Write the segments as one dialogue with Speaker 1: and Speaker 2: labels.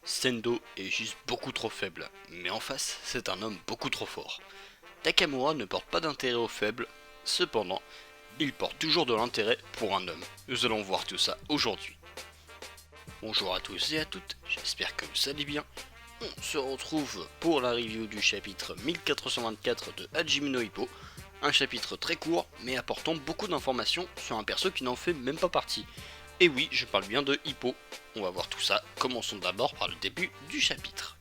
Speaker 1: Sendo est juste beaucoup trop faible, mais en face, c'est un homme beaucoup trop fort. Takamura ne porte pas d'intérêt aux faibles, cependant, il porte toujours de l'intérêt pour un homme. Nous allons voir tout ça aujourd'hui. Bonjour à tous et à toutes, j'espère que vous allez bien. On se retrouve pour la review du chapitre 1424 de Hajime no Ippo, un chapitre très court mais apportant beaucoup d'informations sur un perso qui n'en fait même pas partie. Et oui, je parle bien de Hippo. On va voir tout ça, commençons d'abord par le début du chapitre.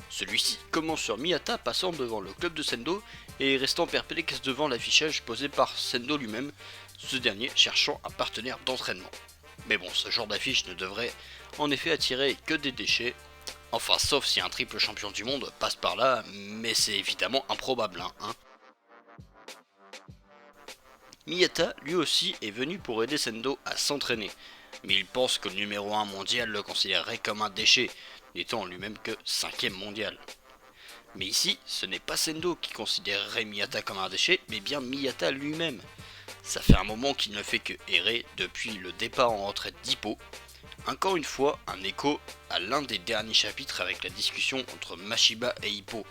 Speaker 1: Celui-ci commence sur Miyata passant devant le club de Sendo et restant perplexe devant l'affichage posé par Sendo lui-même, ce dernier cherchant un partenaire d'entraînement. Mais bon, ce genre d'affiche ne devrait en effet attirer que des déchets, enfin sauf si un triple champion du monde passe par là, mais c'est évidemment improbable, hein. Miyata, lui aussi, est venu pour aider Sendo à s'entraîner, mais il pense que le numéro 1 mondial le considérerait comme un déchet, n'étant lui-même que 5ème mondial. Mais ici, ce n'est pas Sendo qui considérerait Miyata comme un déchet, mais bien Miyata lui-même. Ça fait un moment qu'il ne fait que errer depuis le départ en retraite d'Hippo. Encore une fois, un écho à l'un des derniers chapitres avec la discussion entre Mashiba et Hippo.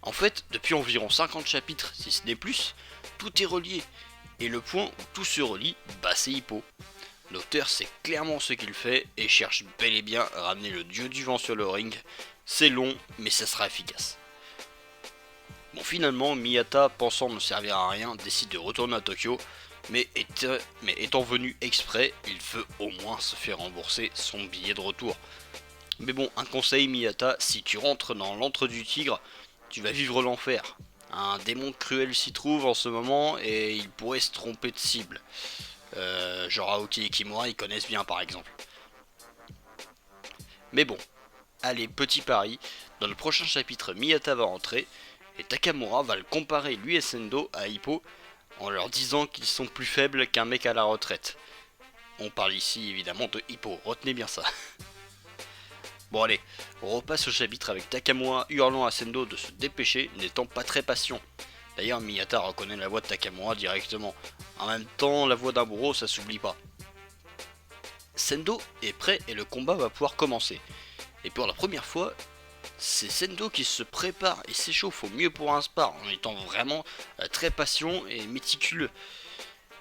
Speaker 1: En fait, depuis environ 50 chapitres, si ce n'est plus, tout est relié. Et le point où tout se relie, bah c'est Hippo. L'auteur sait clairement ce qu'il fait et cherche bel et bien à ramener le dieu du vent sur le ring. C'est long, mais ça sera efficace. Bon, finalement, Miyata, pensant ne servir à rien, décide de retourner à Tokyo, mais étant venu exprès, il veut au moins se faire rembourser son billet de retour. Mais bon, un conseil Miyata, si tu rentres dans l'antre du tigre, tu vas vivre l'enfer. Un démon cruel s'y trouve en ce moment et il pourrait se tromper de cible. Genre Aoki et Kimura, ils connaissent bien par exemple. Mais bon, allez, petit pari, dans le prochain chapitre, Miyata va rentrer et Takamura va le comparer lui et Sendo à Hippo en leur disant qu'ils sont plus faibles qu'un mec à la retraite. On parle ici évidemment de Hippo, retenez bien ça. Bon allez, on repasse au chapitre avec Takamura hurlant à Sendo de se dépêcher, n'étant pas très patient. D'ailleurs Miyata reconnaît la voix de Takamura directement. En même temps, la voix d'un bourreau ça s'oublie pas. Sendo est prêt et le combat va pouvoir commencer. Et pour la première fois, c'est Sendo qui se prépare et s'échauffe au mieux pour un spar en étant vraiment très patient et méticuleux.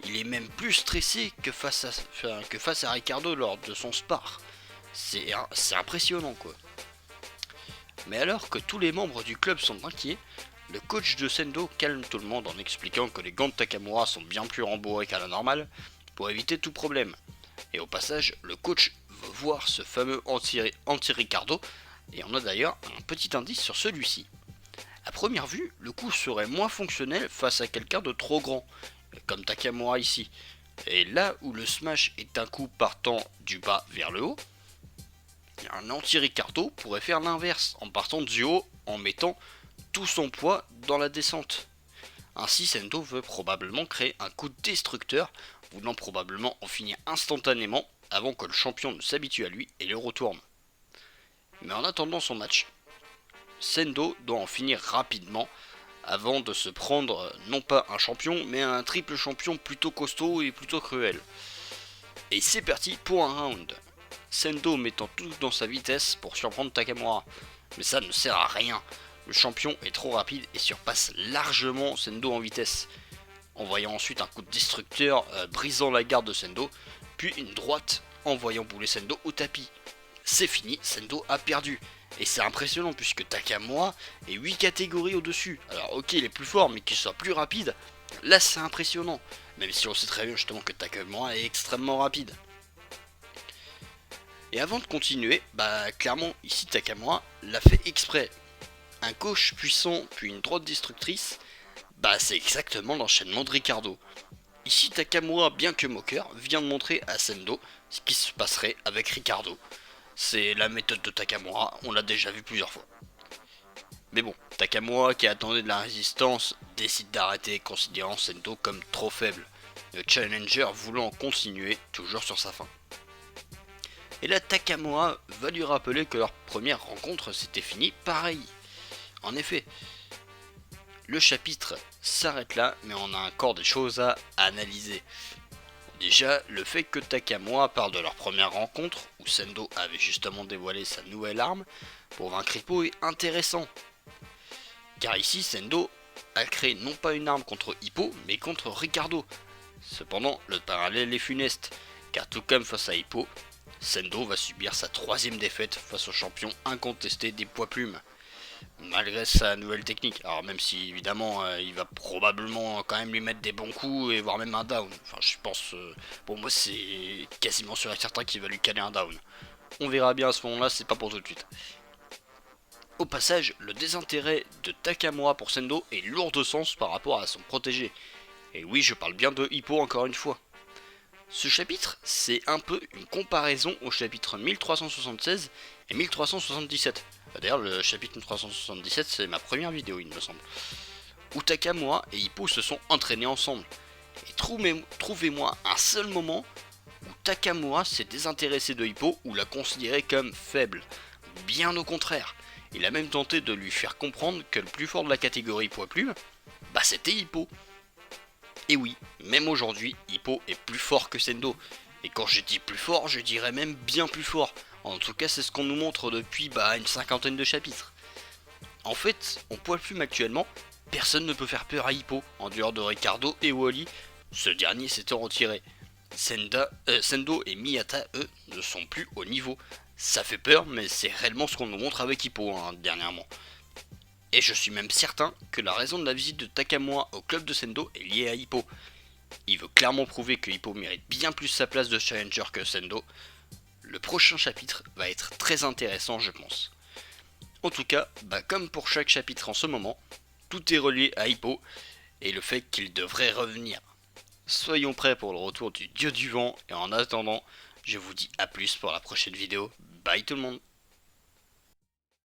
Speaker 1: Il est même plus stressé que face à Ricardo lors de son spar. C'est impressionnant quoi. Mais alors que tous les membres du club sont inquiets, le coach de Sendo calme tout le monde en expliquant que les gants de Takamura sont bien plus rembourrés qu'à la normale pour éviter tout problème. Et au passage, le coach veut voir ce fameux anti-Ricardo et on a d'ailleurs un petit indice sur celui-ci. A première vue, le coup serait moins fonctionnel face à quelqu'un de trop grand, comme Takamura ici. Et là où le smash est un coup partant du bas vers le haut, un anti-Ricardo pourrait faire l'inverse en partant du haut en mettant tout son poids dans la descente. Ainsi Sendo veut probablement créer un coup destructeur, voulant probablement en finir instantanément avant que le champion ne s'habitue à lui et le retourne. Mais en attendant son match, Sendo doit en finir rapidement avant de se prendre non pas un champion mais un triple champion plutôt costaud et plutôt cruel. Et c'est parti pour un round. Sendo mettant tout dans sa vitesse pour surprendre Takamura. Mais ça ne sert à rien. Le champion est trop rapide et surpasse largement Sendo en vitesse. Envoyant ensuite un coup de destructeur brisant la garde de Sendo, puis une droite envoyant bouler Sendo au tapis. C'est fini, Sendo a perdu. Et c'est impressionnant puisque Takamura est 8 catégories au-dessus. Alors ok il est plus fort mais qu'il soit plus rapide, là c'est impressionnant. Même si on sait très bien justement que Takamura est extrêmement rapide. Et avant de continuer, bah clairement ici Takamura l'a fait exprès. Un gauche puissant puis une droite destructrice, bah c'est exactement l'enchaînement de Ricardo. Ici Takamura, bien que moqueur, vient de montrer à Sendo ce qui se passerait avec Ricardo. C'est la méthode de Takamura, on l'a déjà vu plusieurs fois. Mais bon, Takamura qui attendait de la résistance décide d'arrêter considérant Sendo comme trop faible, le challenger voulant continuer toujours sur sa fin. Et là Takamura va lui rappeler que leur première rencontre s'était finie pareil. En effet, le chapitre s'arrête là, mais on a encore des choses à analyser. Déjà, le fait que Takamura parle de leur première rencontre, où Sendo avait justement dévoilé sa nouvelle arme pour vaincre Hippo, est intéressant. Car ici, Sendo a créé non pas une arme contre Hippo, mais contre Ricardo. Cependant, le parallèle est funeste, car tout comme face à Hippo, Sendo va subir sa troisième défaite face au champion incontesté des poids plumes. Malgré sa nouvelle technique, alors même si évidemment il va probablement quand même lui mettre des bons coups et voire même un down. Enfin je pense, pour moi c'est quasiment sûr et certain qu'il va lui caler un down. On verra bien à ce moment là, c'est pas pour tout de suite. Au passage, le désintérêt de Takamura pour Sendo est lourd de sens par rapport à son protégé. Et oui, je parle bien de Hippo encore une fois. Ce chapitre, c'est un peu une comparaison au chapitre 1376 et 1377. D'ailleurs, le chapitre 1377, c'est ma première vidéo, il me semble. Où Takamura et Hippo se sont entraînés ensemble. Et trouvez-moi un seul moment où Takamura s'est désintéressé de Hippo ou l'a considéré comme faible. Bien au contraire. Il a même tenté de lui faire comprendre que le plus fort de la catégorie poids plume, bah c'était Hippo. Et oui, même aujourd'hui, Hippo est plus fort que Sendo. Et quand je dis plus fort, je dirais même bien plus fort. En tout cas, c'est ce qu'on nous montre depuis une cinquantaine de chapitres. En fait, en poids plume actuellement, personne ne peut faire peur à Hippo, en dehors de Ricardo et Wally. Ce dernier s'était retiré. Sendo et Miyata, eux, ne sont plus au niveau. Ça fait peur, mais c'est réellement ce qu'on nous montre avec Hippo, dernièrement. Et je suis même certain que la raison de la visite de Takamura au club de Sendo est liée à Hippo. Il veut clairement prouver que Hippo mérite bien plus sa place de challenger que Sendo. Le prochain chapitre va être très intéressant, je pense. En tout cas, comme pour chaque chapitre en ce moment, tout est relié à Hippo et le fait qu'il devrait revenir. Soyons prêts pour le retour du dieu du vent et en attendant, je vous dis à plus pour la prochaine vidéo. Bye tout le monde.